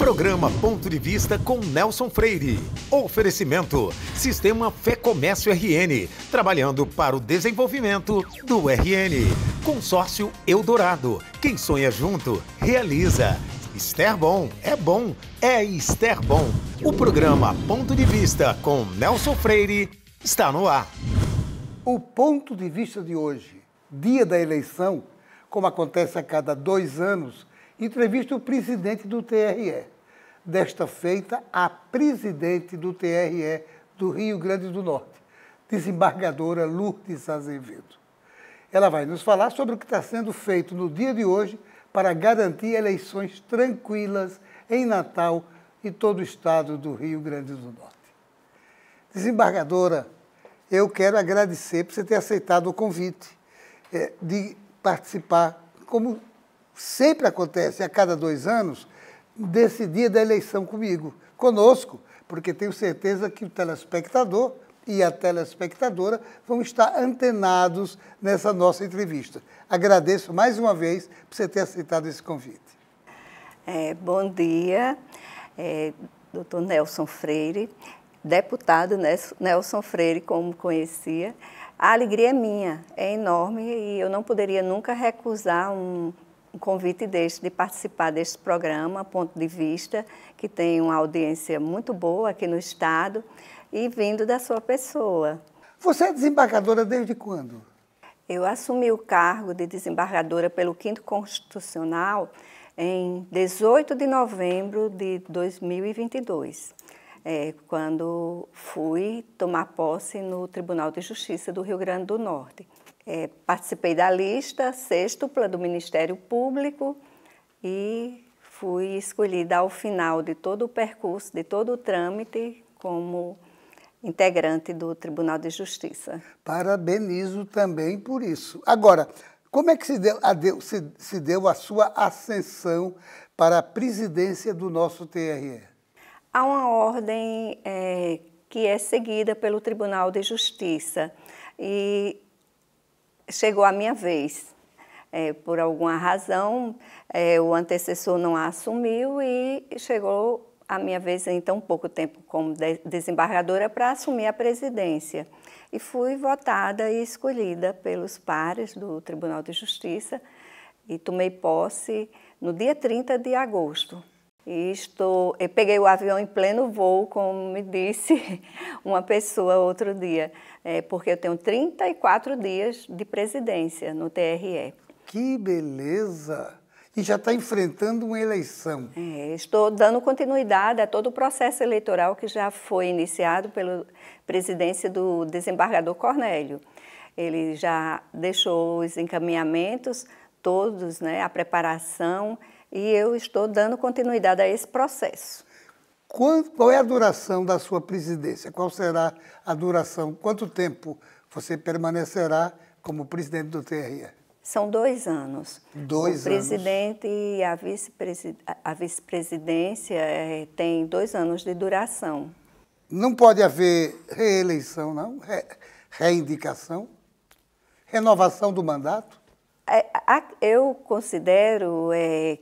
Programa Ponto de Vista com Nelson Freire. Oferecimento: Sistema Fé Comércio RN, trabalhando para o desenvolvimento do RN. Consórcio Eldorado. Quem sonha junto, realiza. Esterbom, é Esterbom. O programa Ponto de Vista com Nelson Freire está no ar. O Ponto de Vista de hoje, dia da eleição, como acontece a cada 2 anos, entrevista o presidente do TRE. Desta feita, a presidente do TRE do Rio Grande do Norte, desembargadora Lourdes Azevedo. Ela vai nos falar sobre o que está sendo feito no dia de hoje para garantir eleições tranquilas em Natal e todo o estado do Rio Grande do Norte. Desembargadora, eu quero agradecer por você ter aceitado o convite de participar, como sempre acontece a cada 2 anos, desse dia da eleição conosco, porque tenho certeza que o telespectador e a telespectadora vão estar antenados nessa nossa entrevista. Agradeço mais uma vez por você ter aceitado esse convite. Bom dia, doutor Nelson Freire, deputado Nelson Freire, como conhecia. A alegria é minha, é enorme e eu não poderia nunca recusar um convite de participar deste programa, Ponto de Vista, que tem uma audiência muito boa aqui no estado e vindo da sua pessoa. Você é desembargadora desde quando? Eu assumi o cargo de desembargadora pelo 5º Constitucional em 18 de novembro de 2022, quando fui tomar posse no Tribunal de Justiça do Rio Grande do Norte. Participei da lista sextupla do Ministério Público e fui escolhida ao final de todo o percurso, de todo o trâmite, como integrante do Tribunal de Justiça. Parabenizo também por isso. Agora, como é que se deu a sua ascensão para a presidência do nosso TRE? Há uma ordem que é seguida pelo Tribunal de Justiça e chegou a minha vez. Por alguma razão, o antecessor não a assumiu e chegou a minha vez em tão pouco tempo como desembargadora para assumir a presidência. E fui votada e escolhida pelos pares do Tribunal de Justiça e tomei posse no dia 30 de agosto. Eu peguei o avião em pleno voo, como me disse uma pessoa outro dia, porque eu tenho 34 dias de presidência no TRE. Que beleza! E já está enfrentando uma eleição. Estou dando continuidade a todo o processo eleitoral que já foi iniciado pela presidência do desembargador Cornélio. Ele já deixou os encaminhamentos todos, a preparação, e eu estou dando continuidade a esse processo. Qual é a duração da sua presidência? Qual será a duração? Quanto tempo você permanecerá como presidente do TRE? São 2 anos. 2 anos. O presidente e a vice-presidência têm 2 anos de duração. Não pode haver reeleição, não? Reindicação? Renovação do mandato? Eu considero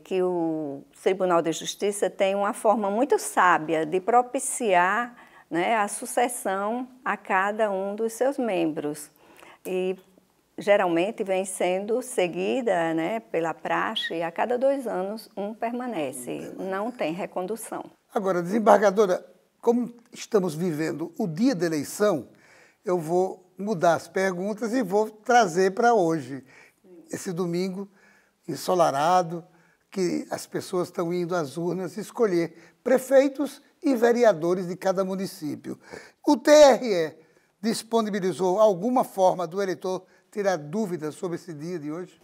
que o Tribunal de Justiça tem uma forma muito sábia de propiciar a sucessão a cada um dos seus membros. E geralmente vem sendo seguida pela praxe, e a cada 2 anos um permanece, não tem recondução. Agora, desembargadora, como estamos vivendo o dia da eleição, eu vou mudar as perguntas e vou trazer para hoje, esse domingo ensolarado, que as pessoas estão indo às urnas escolher prefeitos e vereadores de cada município. O TRE disponibilizou alguma forma do eleitor tirar dúvidas sobre esse dia de hoje?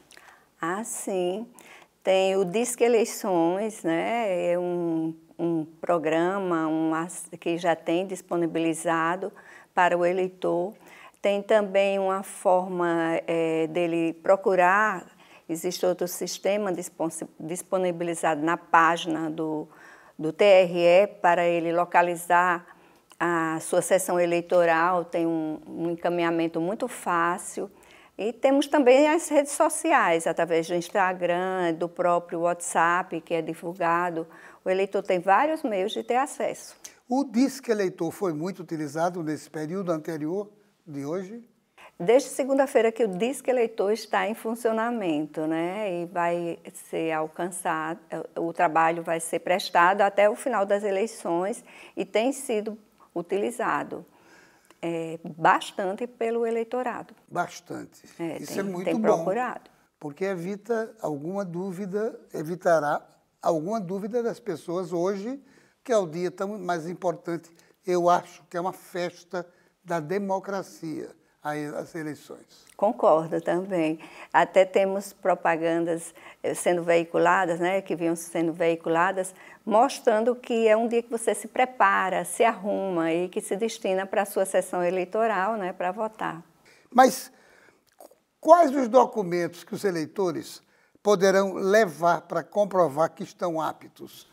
Sim. Tem o Disque Eleições, é um programa que já tem disponibilizado para o eleitor. Tem também uma forma dele procurar, existe outro sistema disponibilizado na página do TRE para ele localizar a sua sessão eleitoral, tem um encaminhamento muito fácil. E temos também as redes sociais, através do Instagram, do próprio WhatsApp, que é divulgado. O eleitor tem vários meios de ter acesso. O Disque Eleitor foi muito utilizado nesse período anterior de hoje? Desde segunda-feira que o Disque Eleitor está em funcionamento, né? E vai ser alcançado, o trabalho vai ser prestado até o final das eleições e tem sido utilizado bastante pelo eleitorado. Bastante. Isso é muito tem bom, procurado. porque evita alguma dúvida, evitará alguma dúvida das pessoas hoje, que é o dia tão mais importante. Eu acho que é uma festa da democracia, as eleições. Concordo também. Até temos propagandas sendo veiculadas, né, que vinham sendo veiculadas, mostrando que é um dia que você se prepara, se arruma e que se destina para a sua sessão eleitoral, né, para votar. Mas quais os documentos que os eleitores poderão levar para comprovar que estão aptos?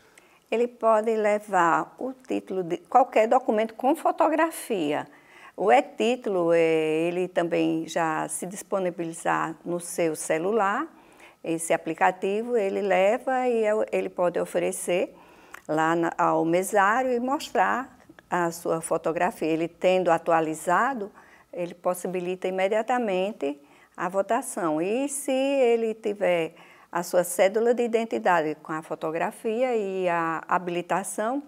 Ele pode levar o título de qualquer documento com fotografia. O e-título, ele também já se disponibilizar no seu celular, esse aplicativo ele leva e ele pode oferecer lá ao mesário e mostrar a sua fotografia. Ele tendo atualizado, ele possibilita imediatamente a votação. E se ele tiver a sua cédula de identidade com a fotografia e a habilitação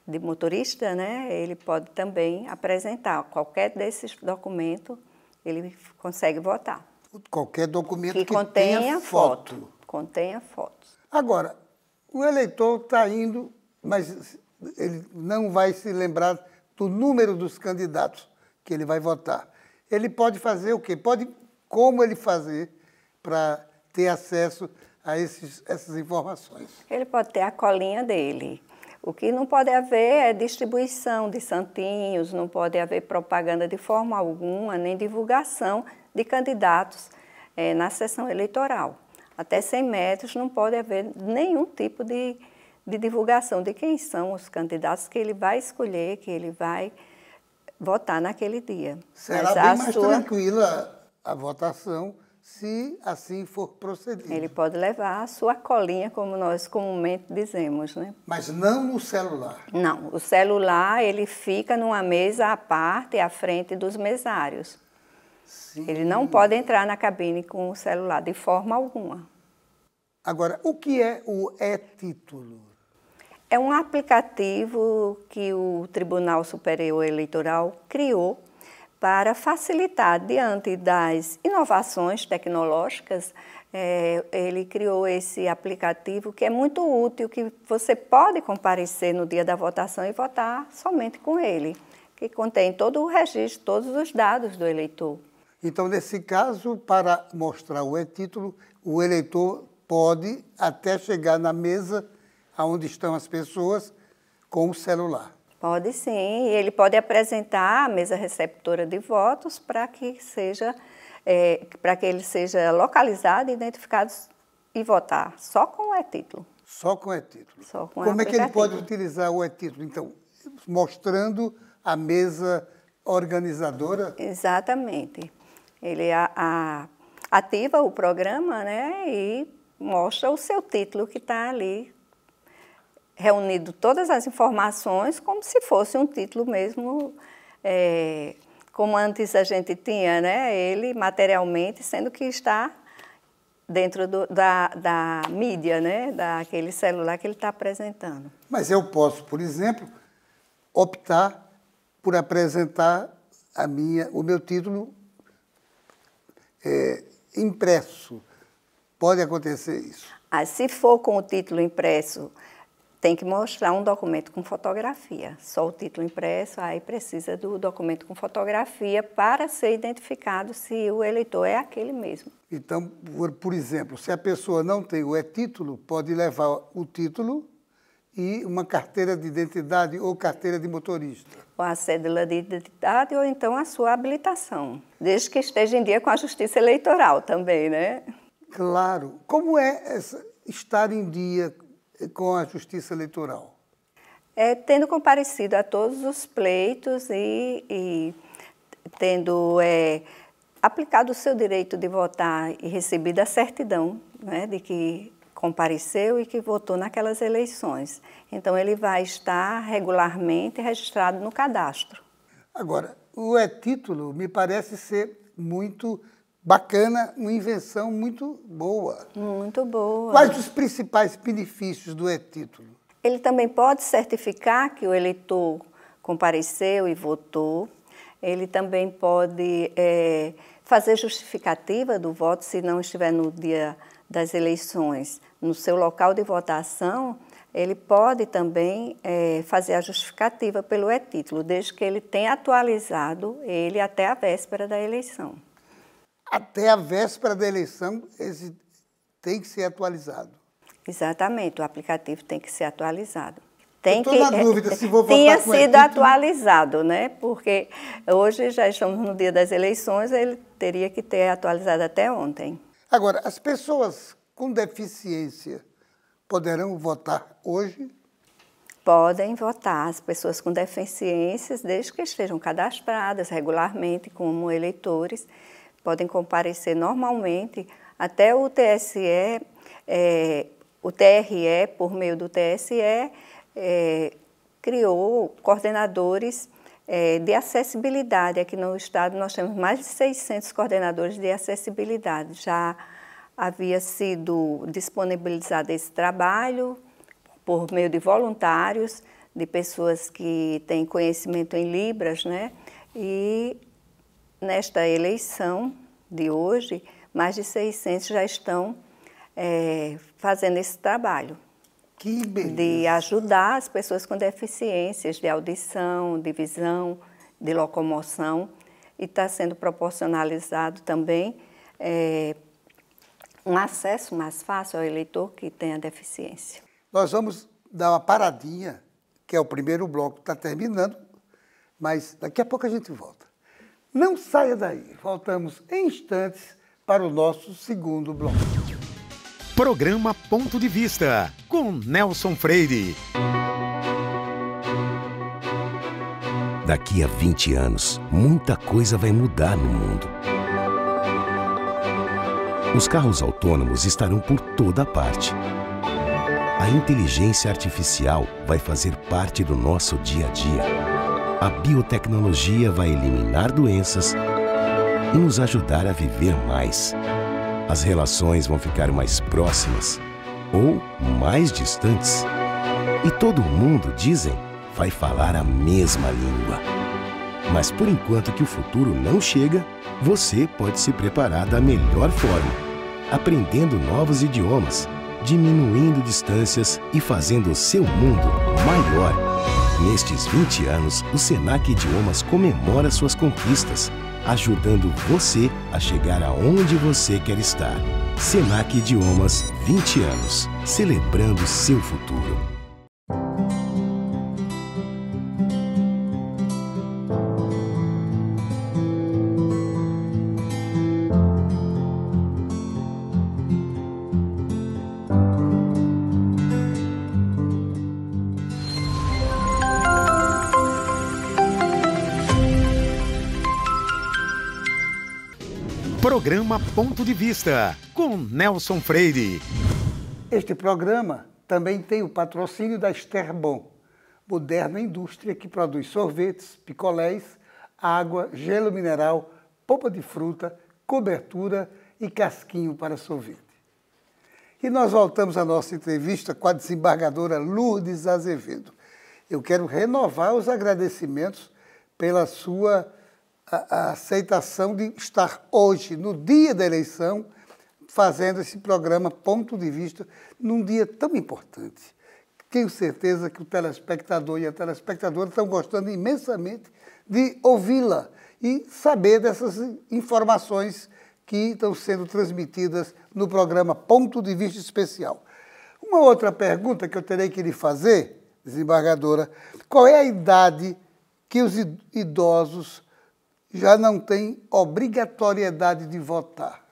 de motorista, né, ele pode também apresentar qualquer desses documentos, ele consegue votar. Qualquer documento que contenha tenha foto. Contenha fotos. Agora, o eleitor está indo, mas ele não vai se lembrar do número dos candidatos que ele vai votar. Ele pode fazer o quê? Como ele fazer para ter acesso a essas informações? Ele pode ter a colinha dele. O que não pode haver é distribuição de santinhos, não pode haver propaganda de forma alguma, nem divulgação de candidatos na sessão eleitoral. Até 100 metros não pode haver nenhum tipo de divulgação de quem são os candidatos que ele vai escolher, que ele vai votar naquele dia. Será bem mais tranquila a votação se assim for procedido. Ele pode levar a sua colinha, como nós comumente dizemos, né? Mas não no celular. Não, o celular ele fica numa mesa à parte, à frente dos mesários. Sim. Ele não pode entrar na cabine com o celular de forma alguma. Agora, o que é o e-título? É um aplicativo que o Tribunal Superior Eleitoral criou para facilitar, diante das inovações tecnológicas, ele criou esse aplicativo que é muito útil, que você pode comparecer no dia da votação e votar somente com ele, que contém todo o registro, todos os dados do eleitor. Então, nesse caso, para mostrar o e-título, o eleitor pode até chegar na mesa onde estão as pessoas com o celular. Pode sim, e ele pode apresentar a mesa receptora de votos para que ele seja localizado, identificado e votar só com o e-título. Só com o e-título. Só com Como é que ele pode utilizar o e-título? Então, mostrando a mesa organizadora? Exatamente. Ele ativa o programa, né, e mostra o seu título que está ali, reunido todas as informações como se fosse um título mesmo, como antes a gente tinha, né? Ele materialmente, sendo que está dentro da mídia, né? Daquele celular que ele está apresentando. Mas eu posso, por exemplo, optar por apresentar o meu título impresso. Pode acontecer isso? Se for com o título impresso, tem que mostrar um documento com fotografia. Só o título impresso, aí precisa do documento com fotografia para ser identificado se o eleitor é aquele mesmo. Então, por exemplo, se a pessoa não tem o e-título, pode levar o título e uma carteira de identidade ou carteira de motorista. Ou a cédula de identidade ou então a sua habilitação, desde que esteja em dia com a Justiça Eleitoral também, né? Claro. Como é estar em dia com a Justiça Eleitoral? Tendo comparecido a todos os pleitos e tendo aplicado o seu direito de votar e recebido a certidão, né, de que compareceu e que votou naquelas eleições. Então, ele vai estar regularmente registrado no cadastro. Agora, o e-título me parece ser muito bacana, uma invenção muito boa. Muito boa. Quais os principais benefícios do e-título? Ele também pode certificar que o eleitor compareceu e votou. Ele também pode fazer justificativa do voto se não estiver no dia das eleições. No seu local de votação, ele pode também fazer a justificativa pelo e-título, desde que ele tenha atualizado ele até a véspera da eleição. Até a véspera da eleição, esse tem que ser atualizado. Exatamente, o aplicativo tem que ser atualizado. Estou na dúvida se vou votar tinha com sido e-título. atualizado, né? Porque hoje já estamos no dia das eleições, ele teria que ter atualizado até ontem. Agora, as pessoas com deficiência poderão votar hoje? Podem votar as pessoas com deficiências, desde que estejam cadastradas regularmente como eleitores, podem comparecer normalmente até o TSE, o TRE, por meio do TSE, criou coordenadores de acessibilidade. Aqui no estado nós temos mais de 600 coordenadores de acessibilidade. Já havia sido disponibilizado esse trabalho por meio de voluntários, de pessoas que têm conhecimento em Libras, né? E nesta eleição de hoje, mais de 600 já estão fazendo esse trabalho. Que beleza. De ajudar as pessoas com deficiências de audição, de visão, de locomoção, e está sendo proporcionalizado também um acesso mais fácil ao eleitor que tenha deficiência. Nós vamos dar uma paradinha, que é o primeiro bloco que está terminando, mas daqui a pouco a gente volta. Não saia daí, voltamos em instantes para o nosso segundo bloco. Programa Ponto de Vista, com Nelson Freire. Daqui a 20 anos, muita coisa vai mudar no mundo. Os carros autônomos estarão por toda parte. A inteligência artificial vai fazer parte do nosso dia a dia. A biotecnologia vai eliminar doenças e nos ajudar a viver mais. As relações vão ficar mais próximas ou mais distantes. E todo mundo, dizem, vai falar a mesma língua. Mas por enquanto que o futuro não chega, você pode se preparar da melhor forma, aprendendo novos idiomas, diminuindo distâncias e fazendo o seu mundo maior. Nestes 20 anos, o Senac Idiomas comemora suas conquistas, ajudando você a chegar aonde você quer estar. Senac Idiomas, 20 anos, celebrando seu futuro. Programa Ponto de Vista, com Nelson Freire. Este programa também tem o patrocínio da Esterbon, moderna indústria que produz sorvetes, picolés, água, gelo mineral, polpa de fruta, cobertura e casquinho para sorvete. E nós voltamos à nossa entrevista com a desembargadora Lourdes Azevedo. Eu quero renovar os agradecimentos pela sua a aceitação de estar hoje, no dia da eleição, fazendo esse programa Ponto de Vista, num dia tão importante. Tenho certeza que o telespectador e a telespectadora estão gostando imensamente de ouvi-la e saber dessas informações que estão sendo transmitidas no programa Ponto de Vista Especial. Uma outra pergunta que eu terei que lhe fazer, desembargadora, qual é a idade que os idosos já não têm obrigatoriedade de votar?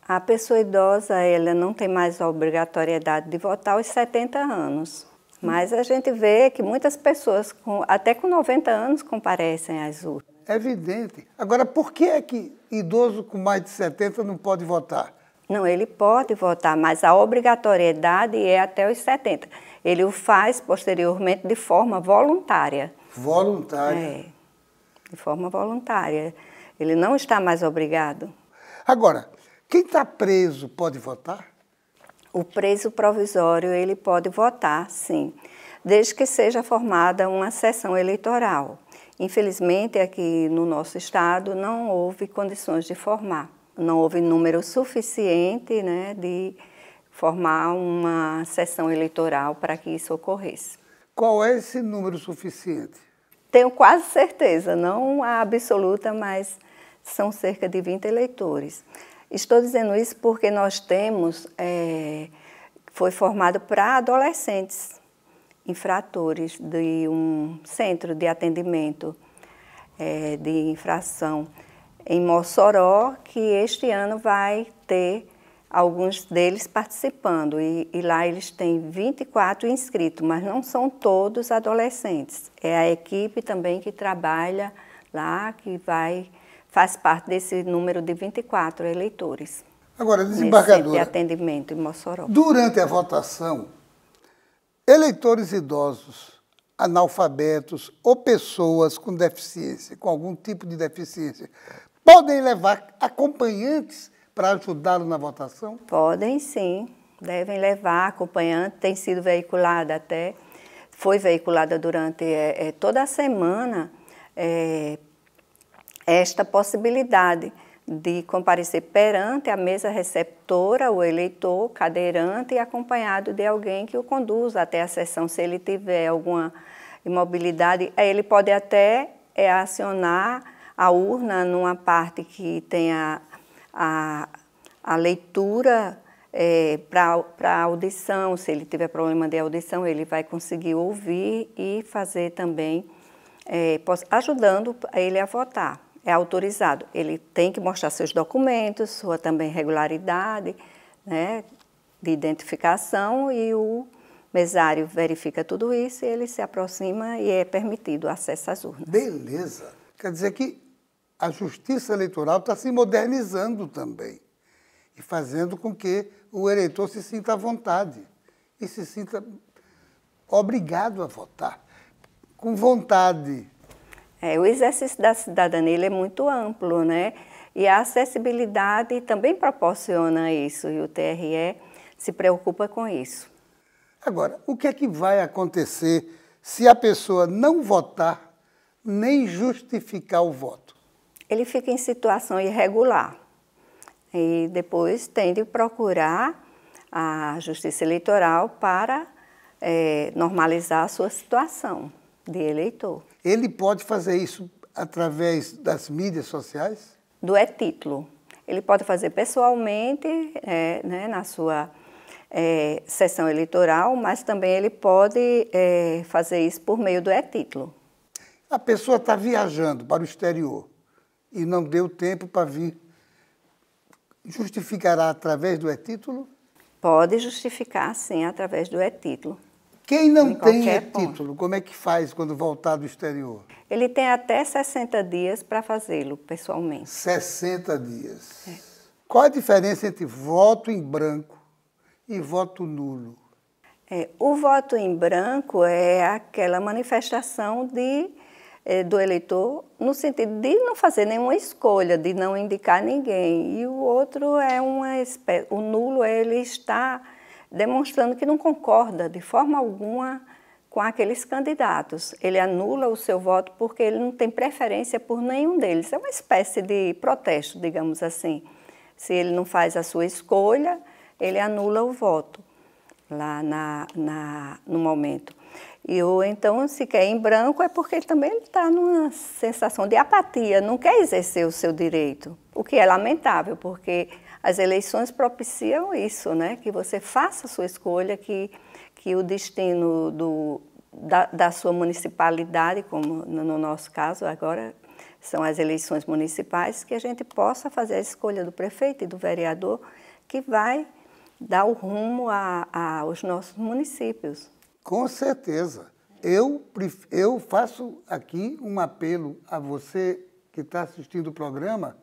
A pessoa idosa, ela não tem mais a obrigatoriedade de votar aos 70 anos. Mas a gente vê que muitas pessoas, até com 90 anos, comparecem às urnas. evidente. Agora, por que é que idoso com mais de 70 não pode votar? Não, ele pode votar, mas a obrigatoriedade é até os 70. Ele o faz posteriormente de forma voluntária. Voluntária. É, de forma voluntária. Ele não está mais obrigado. Agora, quem está preso pode votar? O preso provisório, ele pode votar, sim, desde que seja formada uma sessão eleitoral. Infelizmente, aqui no nosso estado, não houve condições de formar. Não houve número suficiente, né, de formar uma sessão eleitoral para que isso ocorresse. Qual é esse número suficiente? Tenho quase certeza, não a absoluta, mas são cerca de 20 eleitores. Estou dizendo isso porque nós temos, foi formado para adolescentes infratores de um centro de atendimento de infração em Mossoró, que este ano vai ter alguns deles participando. E lá eles têm 24 inscritos, mas não são todos adolescentes. É a equipe também que trabalha lá, que faz parte desse número de 24 eleitores. Agora, Nesse desembargadora, centro de atendimento em Mossoró. durante a votação, eleitores idosos, analfabetos ou pessoas com deficiência, com algum tipo de deficiência, podem levar acompanhantes para ajudá-lo na votação? Podem sim, devem levar acompanhante, tem sido veiculada até, foi veiculada durante toda a semana esta possibilidade de comparecer perante a mesa receptora, o eleitor, cadeirante e acompanhado de alguém que o conduza até a sessão. Se ele tiver alguma imobilidade, ele pode até acionar a urna numa parte que tenha a leitura para audição. Se ele tiver problema de audição, ele vai conseguir ouvir e fazer também, ajudando ele a votar. É autorizado. Ele tem que mostrar seus documentos, sua também regularidade, né, de identificação, e o mesário verifica tudo isso e ele se aproxima e é permitido o acesso às urnas. Beleza. Quer dizer que a justiça eleitoral está se modernizando também e fazendo com que o eleitor se sinta à vontade e se sinta obrigado a votar, com vontade. O exercício da cidadania ele é muito amplo, né? E a acessibilidade também proporciona isso, e o TRE se preocupa com isso. Agora, o que é que vai acontecer se a pessoa não votar nem justificar o voto? Ele fica em situação irregular e depois tem de procurar a Justiça Eleitoral para normalizar a sua situação de eleitor. Ele pode fazer isso através das mídias sociais? Do e-título. Ele pode fazer pessoalmente, né, na sua sessão eleitoral, mas também ele pode fazer isso por meio do e-título. A pessoa está viajando para o exterior e não deu tempo para vir. Justificará através do e-título? Pode justificar, sim, através do e-título. Quem não tem e-título, como é que faz quando voltar do exterior? Ele tem até 60 dias para fazê-lo pessoalmente. 60 dias. Qual a diferença entre voto em branco e voto nulo? O voto em branco é aquela manifestação do eleitor no sentido de não fazer nenhuma escolha, de não indicar ninguém. E o outro é uma espécie, o nulo, ele está demonstrando que não concorda de forma alguma com aqueles candidatos. Ele anula o seu voto porque ele não tem preferência por nenhum deles. É uma espécie de protesto, digamos assim. Se ele não faz a sua escolha, ele anula o voto lá no momento. Ou então, se quer em branco, é porque ele também está numa sensação de apatia, não quer exercer o seu direito, o que é lamentável, porque as eleições propiciam isso, né? Que você faça a sua escolha, que o destino da sua municipalidade, como no nosso caso agora, são as eleições municipais, que a gente possa fazer a escolha do prefeito e do vereador, que vai dar o rumo aos nossos municípios. Com certeza. Eu faço aqui um apelo a você, que está assistindo o programa,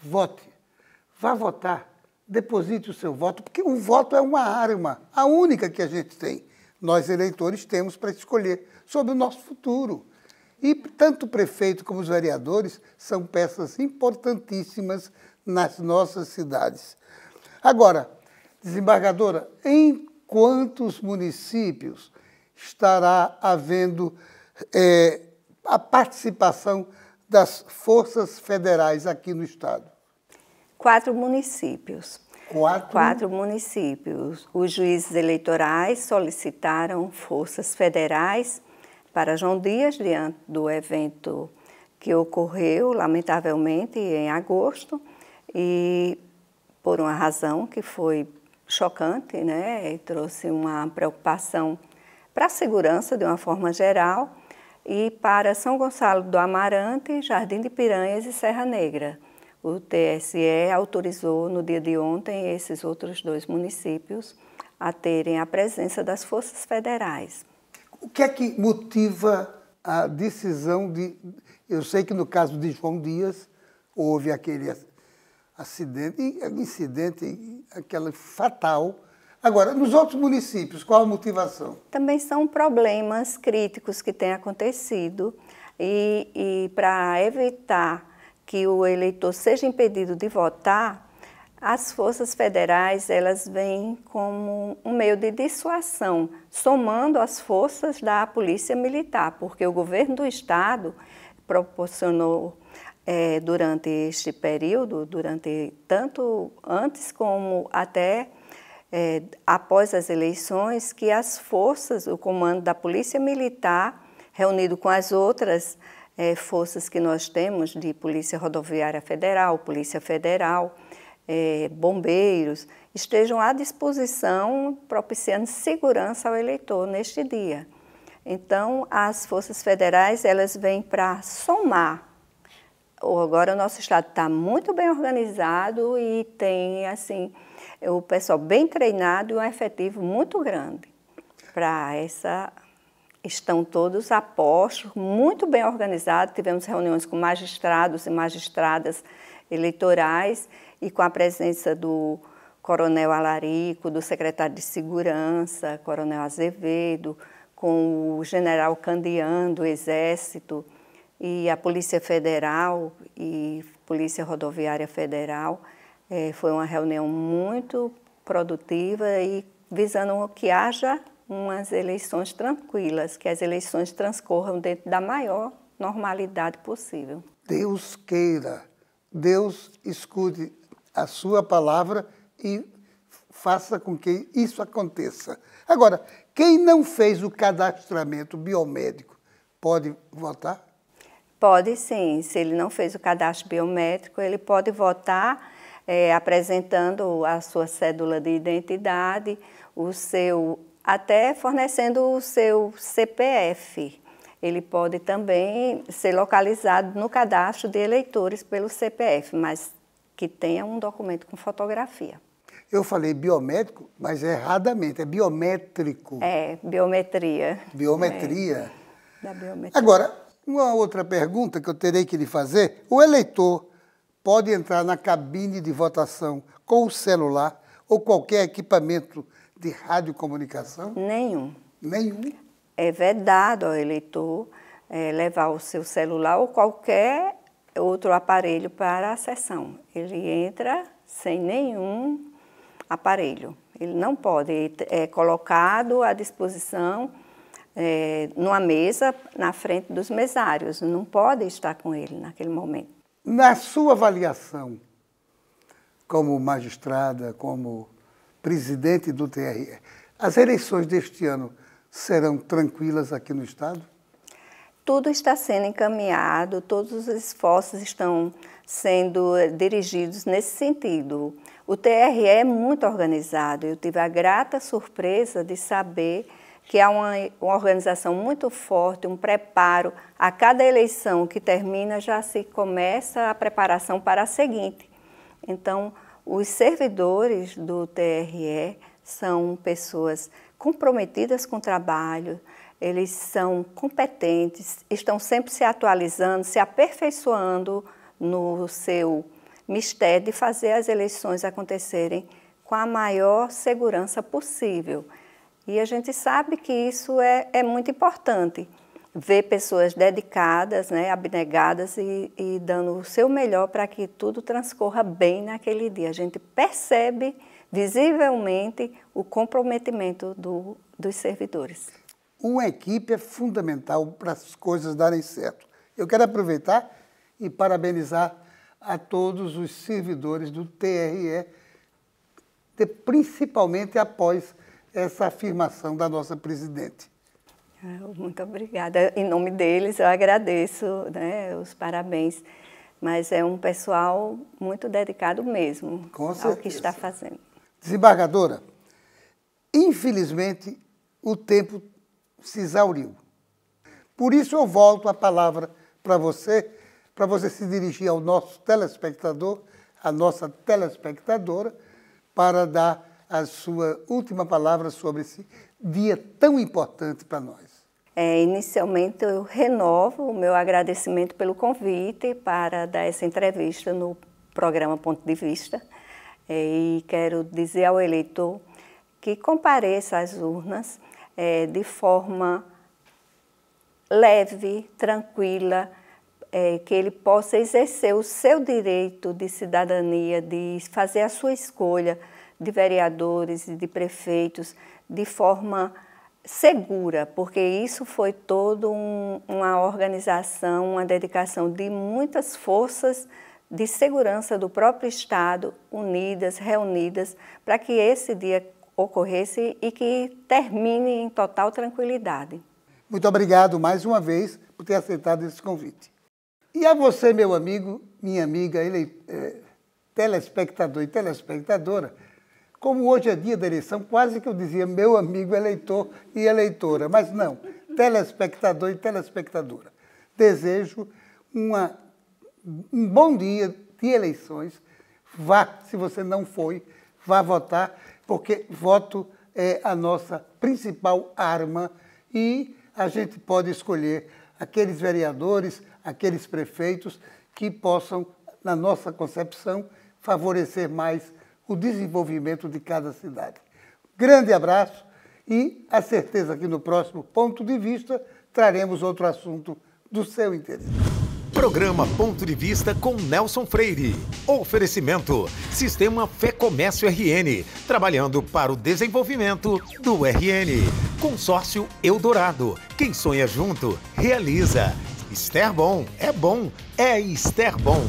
vote. Vá votar. Deposite o seu voto, porque o voto é uma arma, a única que a gente tem. Nós, eleitores, temos para escolher sobre o nosso futuro. E tanto o prefeito como os vereadores são peças importantíssimas nas nossas cidades. Agora, desembargadora, em quantos municípios estará havendo a participação das forças federais aqui no estado? 4 municípios. 4 municípios. Os juízes eleitorais solicitaram forças federais para João Dias, diante do evento que ocorreu, lamentavelmente, em agosto, e por uma razão que foi chocante, né? E trouxe uma preocupação para a segurança de uma forma geral, e para São Gonçalo do Amarante, Jardim de Piranhas e Serra Negra. O TSE autorizou no dia de ontem esses outros 2 municípios a terem a presença das forças federais. O que é que motiva a decisão de... Eu sei que no caso de João Dias houve aquele incidente, aquele fatal. Agora, nos outros municípios, qual a motivação? Também são problemas críticos que têm acontecido e para evitar que o eleitor seja impedido de votar, as forças federais elas vêm como um meio de dissuasão, somando as forças da Polícia Militar, porque o governo do estado proporcionou durante este período, durante tanto antes como até após as eleições, que as forças, o comando da Polícia Militar, reunido com as outras forças que nós temos de Polícia Rodoviária Federal, Polícia Federal, bombeiros, estejam à disposição, propiciando segurança ao eleitor neste dia. Então, as forças federais, elas vêm para somar. Agora, o nosso estado está muito bem organizado e tem, assim, o pessoal bem treinado e um efetivo muito grande para essa... Estão todos a postos, muito bem organizados. Tivemos reuniões com magistrados e magistradas eleitorais e com a presença do Coronel Alarico, do secretário de Segurança, Coronel Azevedo, com o General Candian, do Exército, e a Polícia Federal e Polícia Rodoviária Federal. Foi uma reunião muito produtiva e visando que haja umas eleições tranquilas, que as eleições transcorram dentro da maior normalidade possível. Deus queira, Deus escute a sua palavra e faça com que isso aconteça. Agora, quem não fez o cadastramento biomédico pode votar? Pode sim, se ele não fez o cadastro biométrico, ele pode votar apresentando a sua cédula de identidade, até fornecendo o seu CPF. Ele pode também ser localizado no cadastro de eleitores pelo CPF, mas que tenha um documento com fotografia. Eu falei biométrico, mas erradamente, é biométrico. Biometria. Biometria. Da biometria. Agora, uma outra pergunta que eu terei que lhe fazer: o eleitor pode entrar na cabine de votação com o celular ou qualquer equipamento de radiocomunicação? Nenhum. Nenhum? É vedado ao eleitor levar o seu celular ou qualquer outro aparelho para a sessão. Ele entra sem nenhum aparelho. Ele não pode, é colocado à disposição numa mesa na frente dos mesários. Não pode estar com ele naquele momento. Na sua avaliação, como magistrada, como presidente do TRE, as eleições deste ano serão tranquilas aqui no estado? Tudo está sendo encaminhado, todos os esforços estão sendo dirigidos nesse sentido. O TRE é muito organizado. Eu tive a grata surpresa de saber que há uma organização muito forte, um preparo. A cada eleição que termina, já se começa a preparação para a seguinte. Então, os servidores do TRE são pessoas comprometidas com o trabalho, eles são competentes, estão sempre se atualizando, se aperfeiçoando no seu mistério de fazer as eleições acontecerem com a maior segurança possível. E a gente sabe que isso é muito importante, ver pessoas dedicadas, né, abnegadas e dando o seu melhor para que tudo transcorra bem naquele dia. A gente percebe visivelmente o comprometimento dos servidores. Uma equipe é fundamental para as coisas darem certo. Eu quero aproveitar e parabenizar a todos os servidores do TRE, principalmente após essa afirmação da nossa presidente. Muito obrigada. Em nome deles, eu agradeço, né, os parabéns. Mas é um pessoal muito dedicado mesmo ao que está fazendo. Desembargadora, infelizmente, o tempo se exauriu. Por isso eu volto a palavra para você se dirigir ao nosso telespectador, à nossa telespectadora, para dar a sua última palavra sobre esse dia tão importante para nós. Inicialmente, eu renovo o meu agradecimento pelo convite para dar essa entrevista no programa Ponto de Vista. E quero dizer ao eleitor que compareça às urnas de forma leve, tranquila, que ele possa exercer o seu direito de cidadania, de fazer a sua escolha de vereadores e de prefeitos de forma segura, porque isso foi toda uma organização, uma dedicação de muitas forças de segurança do próprio Estado, unidas, reunidas, para que esse dia ocorresse e que termine em total tranquilidade. Muito obrigado mais uma vez por ter aceitado esse convite. E a você, meu amigo, minha amiga, telespectador e telespectadora, como hoje é dia da eleição, quase que eu dizia meu amigo eleitor e eleitora, mas não, telespectador e telespectadora. Desejo um bom dia de eleições. Vá, se você não foi, vá votar, porque voto é a nossa principal arma e a gente pode escolher aqueles vereadores, aqueles prefeitos que possam, na nossa concepção, favorecer mais o desenvolvimento de cada cidade. Grande abraço e a certeza que no próximo Ponto de Vista traremos outro assunto do seu interesse. Programa Ponto de Vista com Nelson Freire. Oferecimento: Sistema Fé Comércio RN, trabalhando para o desenvolvimento do RN. Consórcio Eldorado. Quem sonha junto, realiza. Esterbom é bom, é Esterbom.